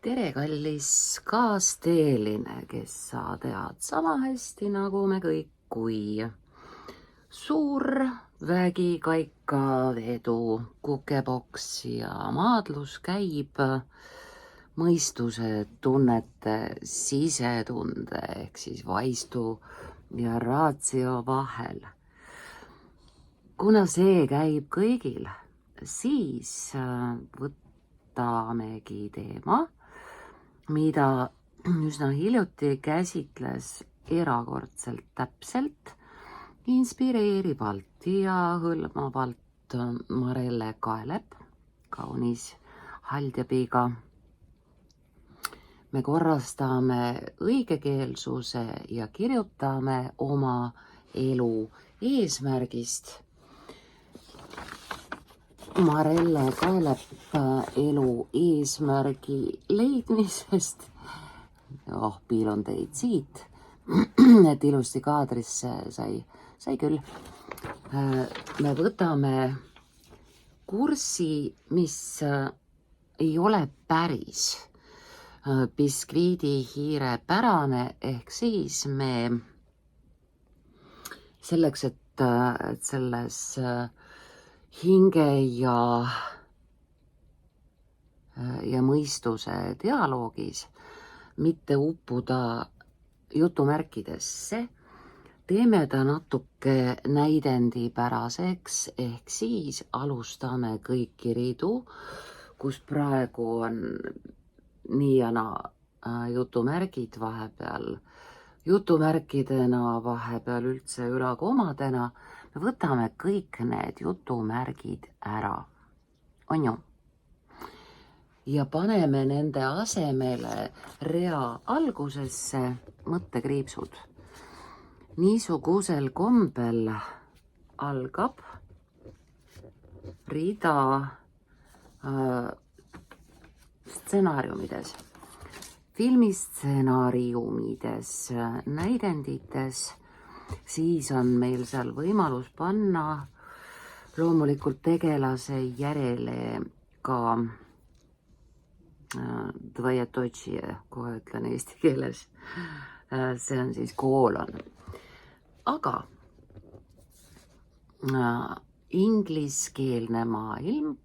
tere, kallis kaasteeline, kes sa tead sama hästi nagu me kõik, kui suur vägikaikavedu, kukeboks ja maadlus käib mõistuse, tunnete, sisetunde ehk siis vaistu ja ratio vahel. Kuna see käib kõigil, siis võtamegi teema, mida üsna hiljuti käsitles erakordselt täpselt, inspireerivalt ja hõlmavalt Marelle Kaelep, kaunis haldjapiiga. Me korrastame õigekeelsuse ja kirjutame oma elu eesmärgist. Marelle Kaelep elu eesmärgi leidmisest. Piilon teid siit, et ilusti kaadrisse sai küll. Me võtame kurssi, mis ei ole päris biskviidihiire pärane, ehk siis me selleks, et selles hinge ja mõistuse dialoogis mitte uppuda jutumärkidesse, teeme ta natuke näidendipäraseks, ehk siis alustame kõiki ridu, kus praegu on nii ja naa jutumärgid vahepeal, jutumärkidena vahepeal üldse ülakomadena. Me võtame kõik need jutumärgid ära, on ju? Ja paneme nende asemele rea algusesse mõttekriipsud. Niisugusel kombel algab rida stsenaariumides, filmistsenaariumides, näidendites. Siis on meil seal võimalus panna loomulikult tegelase järele ka dvojetočije, kohe ütlen eesti keeles. See on siis koolon. Aga ingliskeelne maailm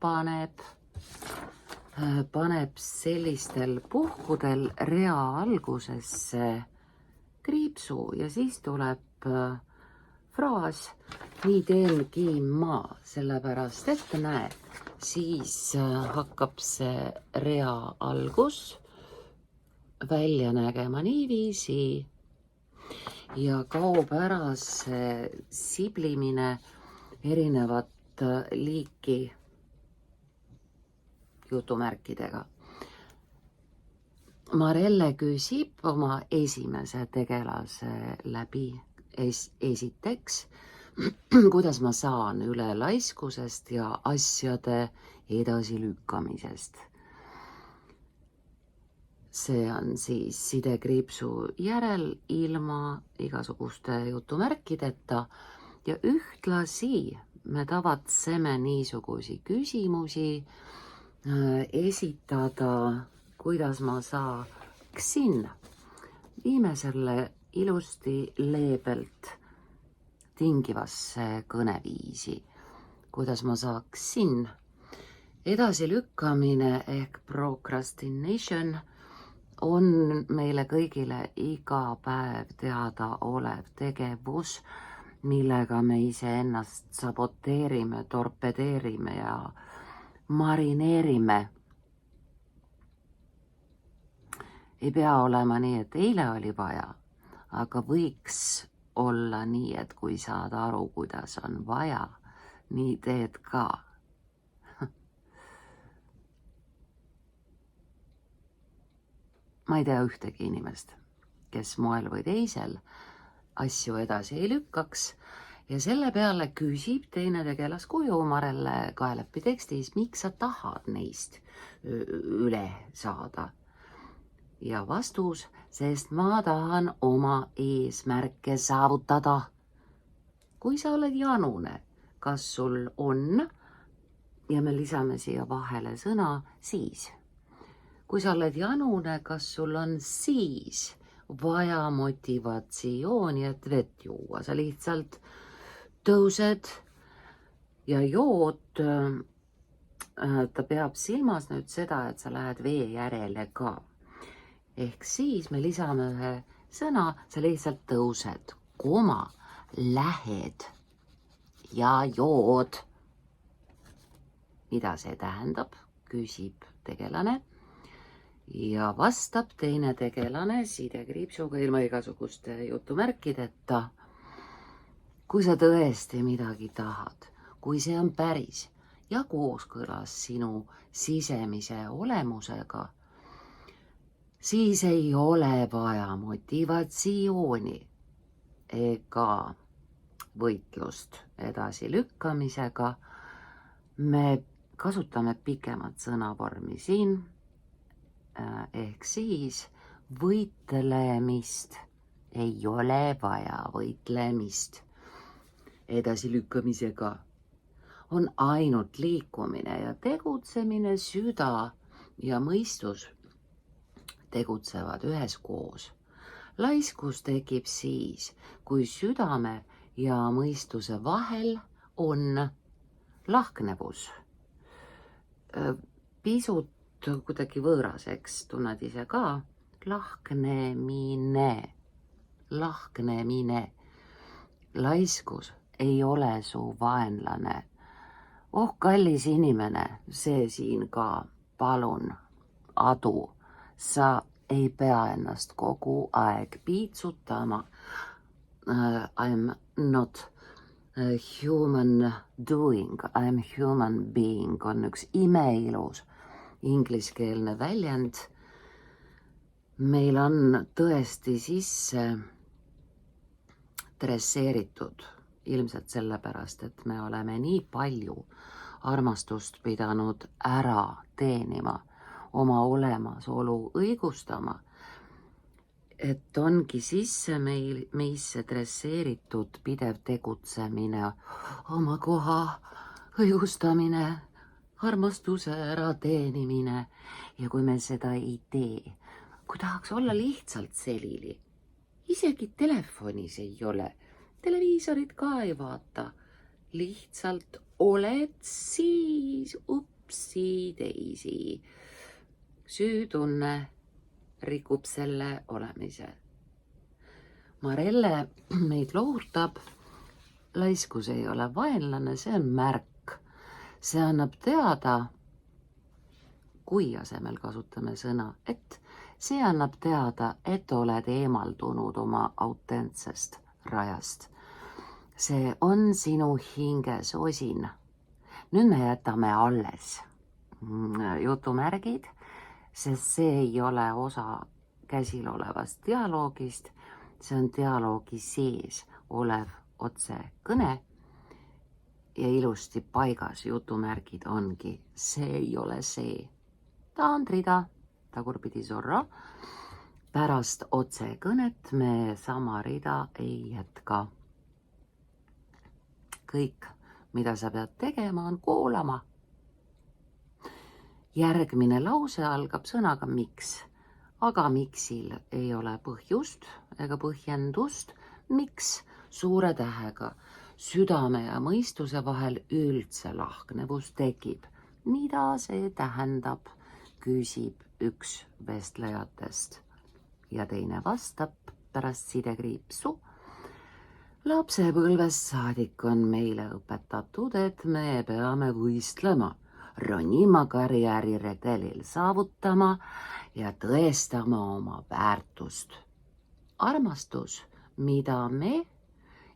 paneb sellistel puhkudel rea algusesse kriipsu ja siis tuleb fraas nii teengi ma, sellepärast et näed, siis hakkab see rea algus välja nägema niiviisi ja kaob ära see siblimine erinevat liiki jutumärkidega. Marelle küsib oma esimese tegelase läbi esiteks, kuidas ma saan üle laiskusest ja asjade edasilükkamisest. See on siis sidekriipsu järel ilma igasuguste jutumärkideta ja ühtlasi me tavatseme niisugusi küsimusi esitada, kuidas ma saaksin. Viime selle ilusti leebelt tingivasse kõneviisi, kuidas ma saaksin. Edasilükkamine ehk procrastination on meile kõigile iga päev teada olev tegevus, millega me iseennast saboteerime, torpedeerime ja marineerime. Ei pea olema nii, et eile oli vaja, aga võiks olla nii, et kui saad aru, kuidas on vaja, nii teed ka. Ma ei tea ühtegi inimest, kes moel või teisel asju edasi ei lükkaks ja selle peale küsib teine tegelaskuju Marelle Kaelepi tekstis, miks sa tahad neist üle saada. Ja vastus, sest ma tahan oma eesmärke saavutada. Kui sa oled janune, kas sul on, ja me lisame siia vahele sõna siis. kui sa oled janune, kas sul on siis vaja motivatsiooni, et vett juua? Sa lihtsalt tõused ja jood. Ta peab silmas nüüd seda, et sa lähed vee järele ka. Ehk siis me lisame ühe sõna, sa lihtsalt tõused, lähed ja jood. Mida see tähendab, küsib tegelane ja vastab teine tegelane sidekriipsuga ilma igasuguste jutumärkideta. Kui sa tõesti midagi tahad, kui see on päris ja kooskõlas sinu sisemise olemusega, siis ei ole vaja motivatsiooni ega võitlust edasilükkamisega. Me kasutame pikemat sõnavormi siin, ehk siis võitlemist. Ei ole vaja võitlemist edasilükkamisega. On ainult liikumine ja tegutsemine, süda ja mõistus tegutsevad üheskoos. Laiskus tekib siis, kui südame ja mõistuse vahel on lahknevus. Pisut kuidagi võõras, eks tunned ise ka? Lahknemine. Laiskus ei ole su vaenlane. Oh, kallis inimene, see siin ka, palun, adu. Sa ei pea ennast kogu aeg piitsutama. I'm not a human doing, I'm human being on üks imeilus ingliskeelne väljend. Meil on tõesti sisse dresseeritud, ilmselt sellepärast, et me oleme nii palju armastust pidanud ära teenima, oma olemasolu õigustama, et ongi sisse meisse dresseeritud pidev tegutsemine, oma koha õigustamine, armastuse ära teenimine. Ja kui me seda ei tee, kui tahaks olla lihtsalt selili, isegi telefonis ei ole, televiisorit ka ei vaata, lihtsalt oled, siis upsi teisi. Süütunne rikub selle olemise. Marelle meid lohutab. Laiskus ei ole vaenlane, see on märk. See annab teada, kui asemel kasutame sõna, et see annab teada, et oled eemaldunud oma autentsest rajast. See on sinu hinges osin. Nüüd me jätame alles jutumärgid, sest see ei ole osa käsil olevast dialoogist, see on dialoogi sees olev otsekõne ja ilusti paigas jutumärgid ongi, see ei ole see. Taandrida, tagurpidi Zorro, pärast otsekõnet me sama rida ei jätka. Kõik, mida sa pead tegema, on kuulama. Järgmine lause algab sõnaga miks, aga miksil ei ole põhjust ega põhjendust, miks suure tähega südame ja mõistuse vahel üldse lahknevus tekib. Mida see tähendab, küsib üks vestlejatest ja teine vastab pärast sidekriipsu. Lapsepõlvest saadik on meile õpetatud, et me peame võistlema, ronima karjääriredelil, saavutama ja tõestama oma väärtust. Armastus, mida me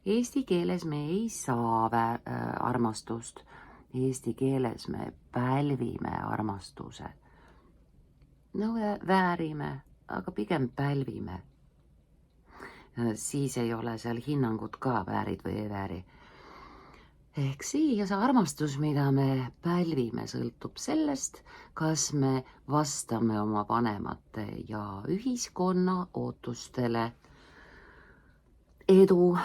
eesti keeles me ei saa armastust. Eesti keeles me pälvime armastuse. No väärime, aga pigem pälvime. Siis ei ole seal hinnangut ka, väärid või ei vääri. Ehk siis armastus, mida me pälvime, sõltub sellest, kas me vastame oma vanemate ja ühiskonna ootustele. Edu,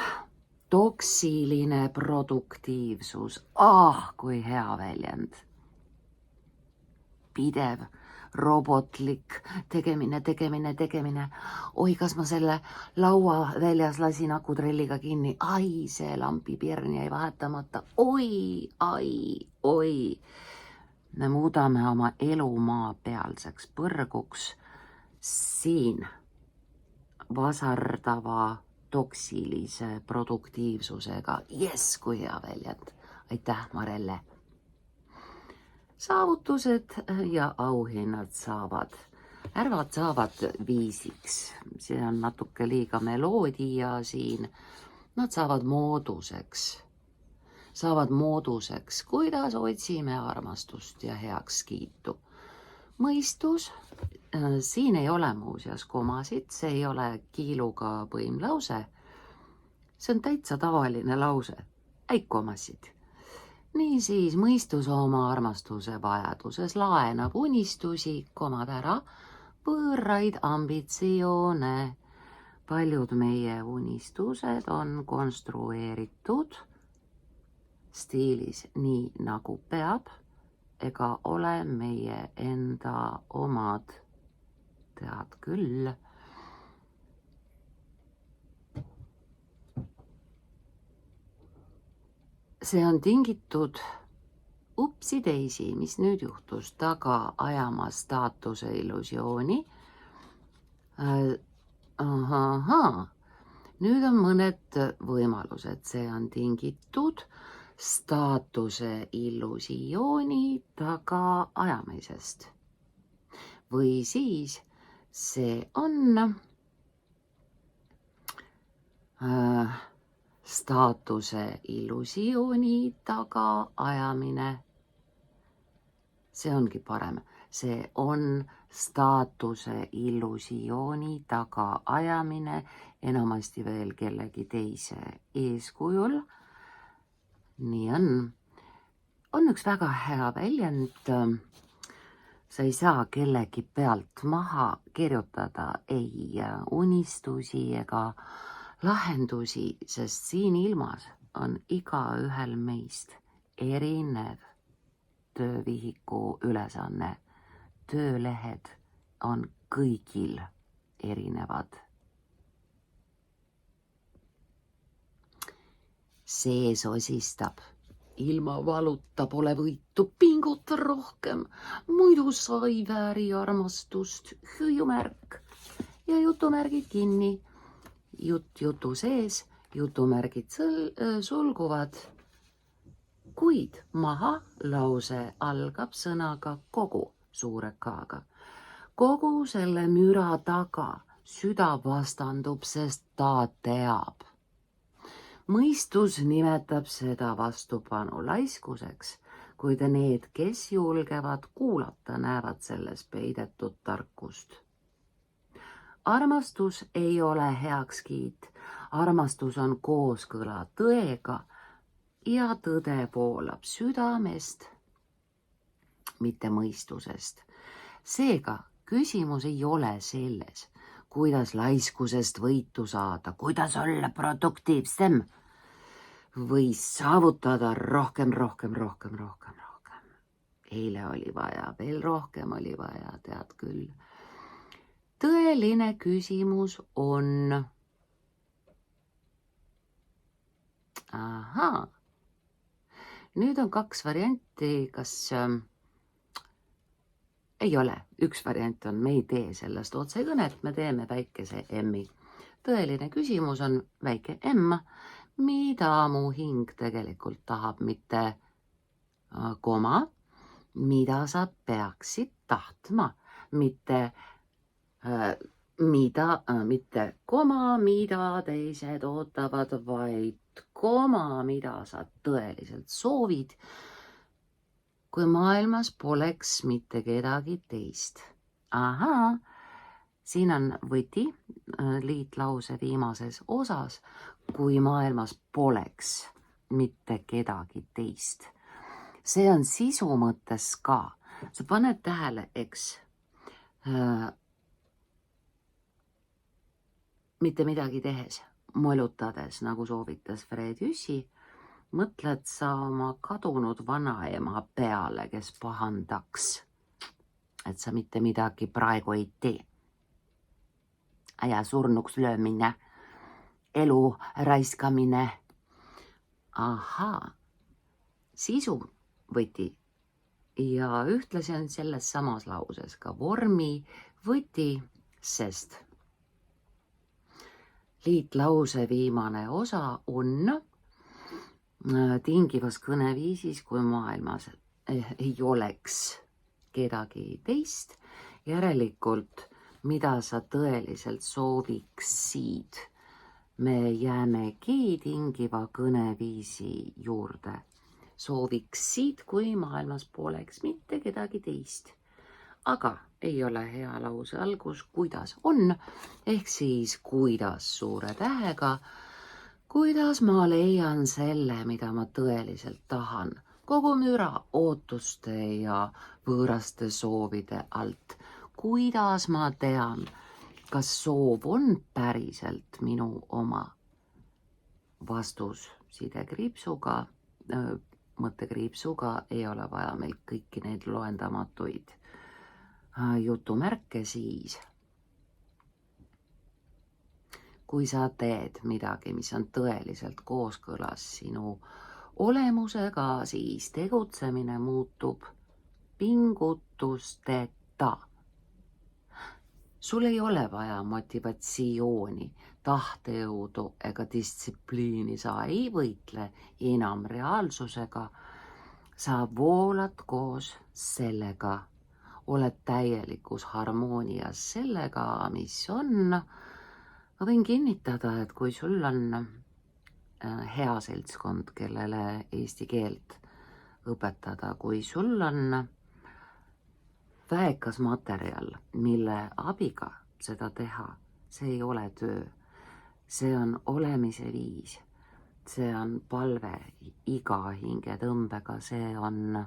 toksiline produktiivsus, kui hea väljend. pidev, robotlik tegemine. Oi, kas ma selle laua väljas lasin akutrelliga kinni? Ai, see lambipirn jäi vahetamata. Oi. Me muudame oma elu maapealseks põrguks siin vasardava toksilise produktiivsusega. Jess, kui hea väljend. Aitäh, Marelle! Saavutused ja auhinnad saavad viisiks. See on natuke liiga meloodia siin. Nad saavad mooduseks, kuidas otsime armastust ja heakskiitu. Mõistus, siin ei ole muuseas komasid, see ei ole kiiluga põimlause. See on täitsa tavaline lause, ei komasid. Niisiis, mõistus oma armastuse vajaduses laenab unistusi, komad ära, võõraid ambitsioone. Paljud meie unistused on konstrueeritud stiilis nii nagu peab, ega ole meie enda omad, tead küll. See on tingitud upsi-teisi, mis nüüd juhtus, taga ajama staatuse illusiooni. Nüüd on mõned võimalused, see on tingitud staatuse illusiooni taga ajamisest. Või siis see on staatuse illusiooni taga ajamine. See ongi parem. See on staatuse illusiooni taga ajamine, enamasti veel kellegi teise eeskujul. Nii on. On üks väga hea väljend. Sa ei saa kellegi pealt maha kirjutada ei unistusi ega lahendusi, sest siin ilmas on igaühel meist erinev töövihiku ülesanne. Töölehed on kõigil erinevad. See sosistab. Ilma valuta pole võitu, pinguta rohkem. Muidu sa ei vääri armastust. Hüüumärk ja jutumärgid kinni. Jutu sees, jutumärgid sulguvad, kuid maha lause algab sõnaga kogu suure K-ga. Kogu selle müra taga süda vastandub, sest ta teab. Mõistus nimetab seda vastupanu laiskuseks, kuid need, kes julgevad kuulata, näevad selles peidetud tarkust. Armastus ei ole heakskiit, armastus on kooskõla tõega ja tõde voolab südamest, mitte mõistusest. Seega küsimus ei ole selles, kuidas laiskusest võitu saada, kuidas olla produktiivsem või saavutada rohkem. Eile oli vaja, veel rohkem oli vaja, tead küll. Tõeline küsimus on... Nüüd on kaks varianti, kas... Ei ole, üks variant on, me ei tee sellest otsekõnet, me teeme väikese M-i. Tõeline küsimus on väike M, mida mu hing tegelikult tahab, mitte koma, mida sa peaksid tahtma, mitte koma, mida teised ootavad, vaid koma, mida sa tõeliselt soovid, kui maailmas poleks mitte kedagi teist. Siin on võti liitlause viimases osas, kui maailmas poleks mitte kedagi teist. See on sisu mõttes ka. Sa paned tähele, eks, mitte midagi tehes, molutades, nagu soovitas Fred Jüssi, mõtled sa oma kadunud vanaema peale, kes pahandaks. et sa mitte midagi praegu ei tee. Ja surnuks löömine, elu raiskamine. Ahaa, sisu võti ja ühtlasi on selles samas lauses ka vormi võti, sest liitlause viimane osa on tingivas kõneviisis, kui maailmas ei oleks kedagi teist, järelikult mida sa tõeliselt sooviksid. Me jäämegi tingiva kõneviisi juurde. Sooviksid, kui maailmas poleks mitte kedagi teist. Aga ei ole hea lause algus, kuidas on, ehk siis kuidas suure tähega, kuidas ma leian selle, mida ma tõeliselt tahan, kogu müra ootuste ja võõraste soovide alt. Kuidas ma tean, kas soov on päriselt minu oma? Vastus sidekriipsuga, mõttekriipsuga ei ole vaja meil kõiki neid loendamatuid jutumärke siis. Kui sa teed midagi, mis on tõeliselt kooskõlas sinu olemusega, siis tegutsemine muutub pingutusteta. Sul ei ole vaja motivatsiooni, tahtejõudu ega distsipliini, sa ei võitle enam reaalsusega. Sa voolad koos sellega, oled täielikus harmoonias sellega, mis on. Ma võin kinnitada, et kui sul on hea seltskond, kellele eesti keelt õpetada, kui sul on väekas materjal, mille abiga seda teha, see ei ole töö, see on olemise viis, see on palve iga hingetõmbega, see on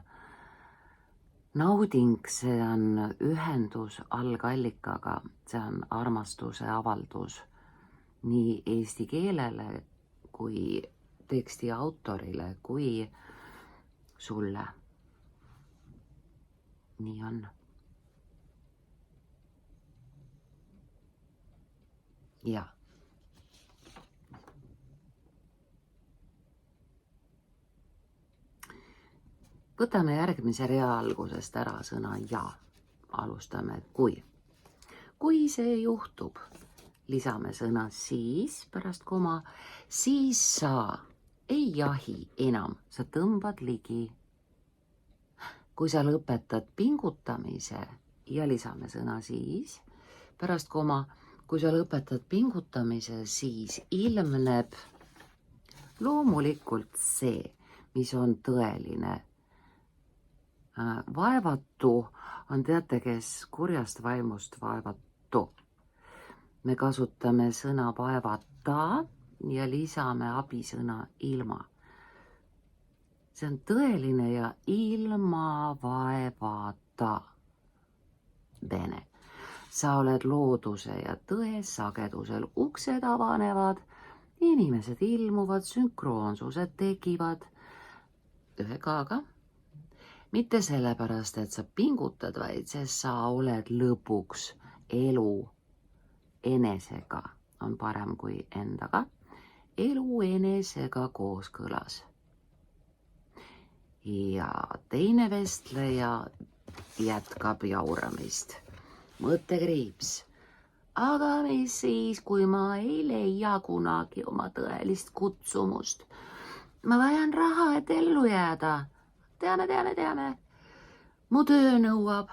nauding, see on ühendus algallikaga, see on armastuse avaldus nii eesti keelele kui teksti autorile kui sulle. Nii on. Ja. Võtame järgmise rea algusest ära sõna ja. Alustame kui. Kui see juhtub, lisame sõna siis pärast koma, siis sa ei jahi enam, sa tõmbad ligi. Kui sa lõpetad pingutamise ja lisame sõna siis pärast koma, kui sa lõpetad pingutamise, siis ilmneb loomulikult see, mis on tõeline. Vaevatu on, teate, kes kurjast vaimust vaevatu. Me kasutame sõna vaevata ja lisame abisõna ilma. See on tõeline ja ilma vaevata. Bene. Sa oled looduse ja tõe sagedusel, uksed avanevad, inimesed ilmuvad, sünkroonsused tekivad ühe K-ga. Mitte sellepärast, et sa pingutad, vaid sest sa oled lõpuks elu enesega, on parem kui endaga, elu enesega kooskõlas. Ja teine vestleja jätkab jauramist. Mõttekriips. Aga mis siis, kui ma ei leia kunagi oma tõelist kutsumust? Ma vajan raha, et ellu jääda. Teame. Mu töö nõuab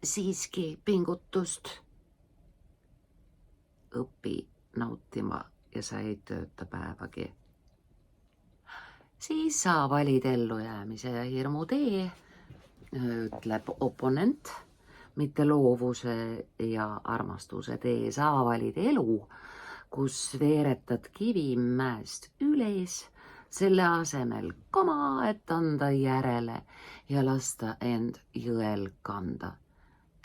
siiski pingutust. Õpi nautima ja sa ei tööta päevagi. Siis sa valid ellujäämise ja hirmu tee, ütleb oponent. Mitte loovuse ja armastuse tee, sa valid elu, kus veeretad kivimäest üles, selle asemel koma, et anda järele ja lasta end jõel kanda.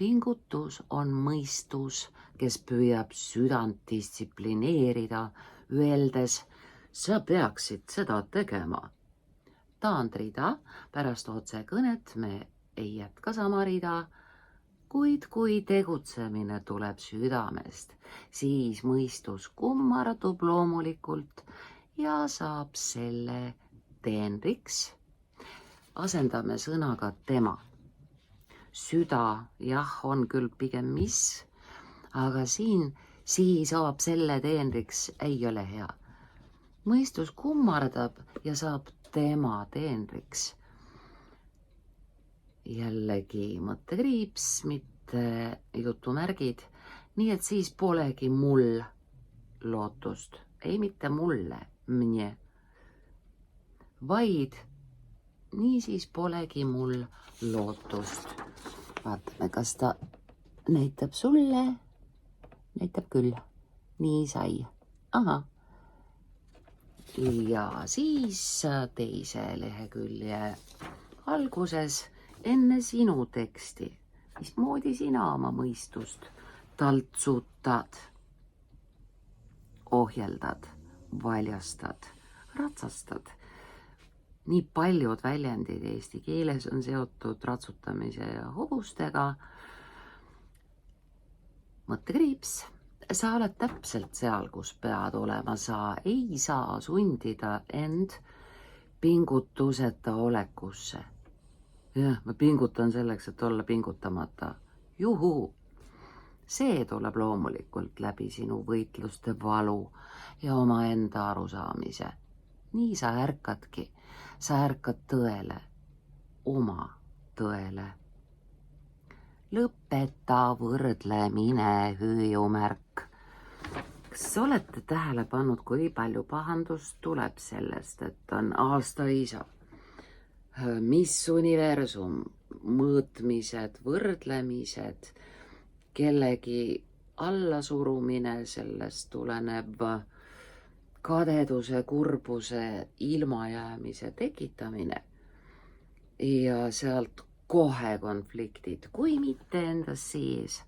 Pingutus on mõistus, kes püüab südant distsiplineerida, öeldes, sa peaksid seda tegema. Taandrida pärast otsekõnet me ei jätka sama rida, kuid kui tegutsemine tuleb südamest, siis mõistus kummardub loomulikult ja saab selle teenriks. Asendame sõnaga tema. Süda, jah, on küll pigem mis, aga siin saab selle teenriks ei ole hea. Mõistus kummardab ja saab tema teenriks. Jällegi mõttekriips, mitte jutumärgid, nii et siis polegi mul lootust, ei mitte mulle, mne, vaid niisiis polegi mul lootust. Vaatame, kas ta näitab sulle, näitab küll, nii sai, ahah. Ja siis teise lehekülje alguses enne sinu teksti, mismoodi sina oma mõistust taltsutad, ohjeldad, valjastad, ratsastad. Nii paljud väljendid eesti keeles on seotud ratsutamise ja hobustega. Mõttekriips. Sa oled täpselt seal, kus pead olema, sa ei saa sundida end pingutuseta olekusse. Jah, ma pingutan selleks, et olla pingutamata. Juhu! See tuleb loomulikult läbi sinu võitluste valu ja omaenda arusaamise. Nii sa ärkadki, sa ärkad tõele, oma tõele. Lõpeta võrdlemine, hüüumärk. Kas olete tähele pannud, kui palju pahandust tuleb sellest, et on aastaisa? Mis universum, mõõtmised, võrdlemised, kellegi allasurumine, sellest tulenev kadeduse, kurbuse, ilmajäämise tekitamine ja sealt kohe konfliktid, kui mitte endas siis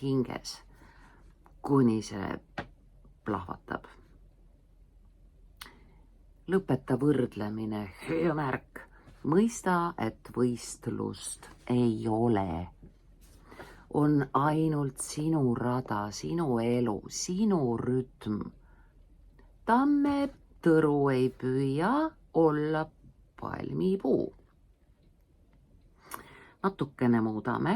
hinges, kuni see plahvatab. Lõpeta võrdlemine, hüüumärk. Mõista, et võistlust ei ole. On ainult sinu rada, sinu elu, sinu rütm. Tamme tõru ei püüa olla palmipuu. Natukene muudame.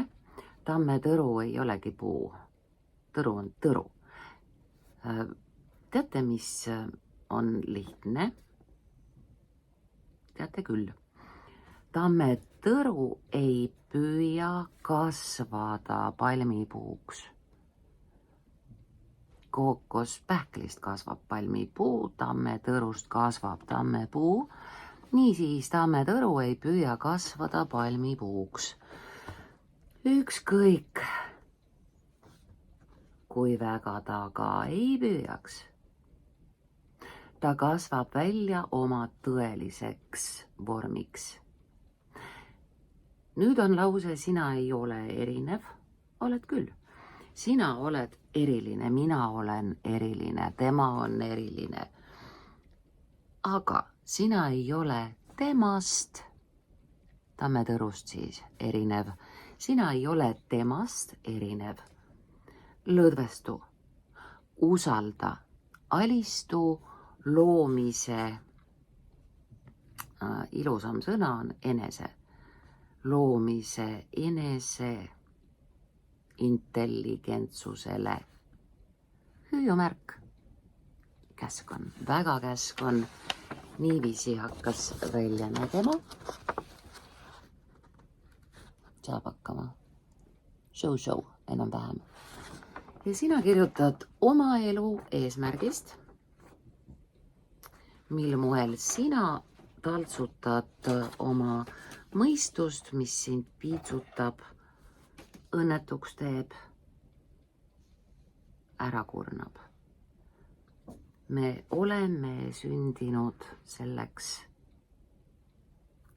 Tamme tõru ei olegi puu. Tõru on tõru. Teate, mis on lihtne? Teate küll. Tamme tõru ei püüa kasvada palmipuuks. Kookospähklist kasvab palmipuu, tamme tõrust kasvab tammepuu. Niisiis tammetõru ei püüa kasvada palmipuuks. Ükskõik, kui väga ta ka ei püüaks. Ta kasvab välja oma tõeliseks vormiks. Nüüd on lause, sina ei ole erinev, oled küll. Sina oled eriline, mina olen eriline, tema on eriline. Aga sina ei ole temast, tammetõrust siis, erinev. Sina ei ole temast erinev. Lõdvestu, usalda, alistu loomise, ilusam sõna on enese. Loomise enese intelligentsusele. Hüüumärk. Käsk on, väga käsk on. Niiviisi hakkas välja nägema. Saab hakkama. Show, enam-vähem. Ja sina kirjutad oma elu eesmärgist, mil moel sina taltsutad oma mõistust, mis sind piitsutab, õnnetuks teeb, ära kurnab. Me oleme sündinud selleks,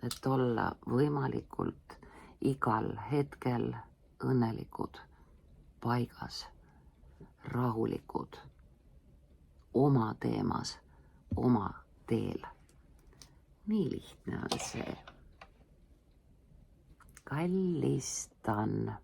et olla võimalikult igal hetkel õnnelikud, paigas, rahulikud, oma teemas, oma teel. Nii lihtne on see. kallistan.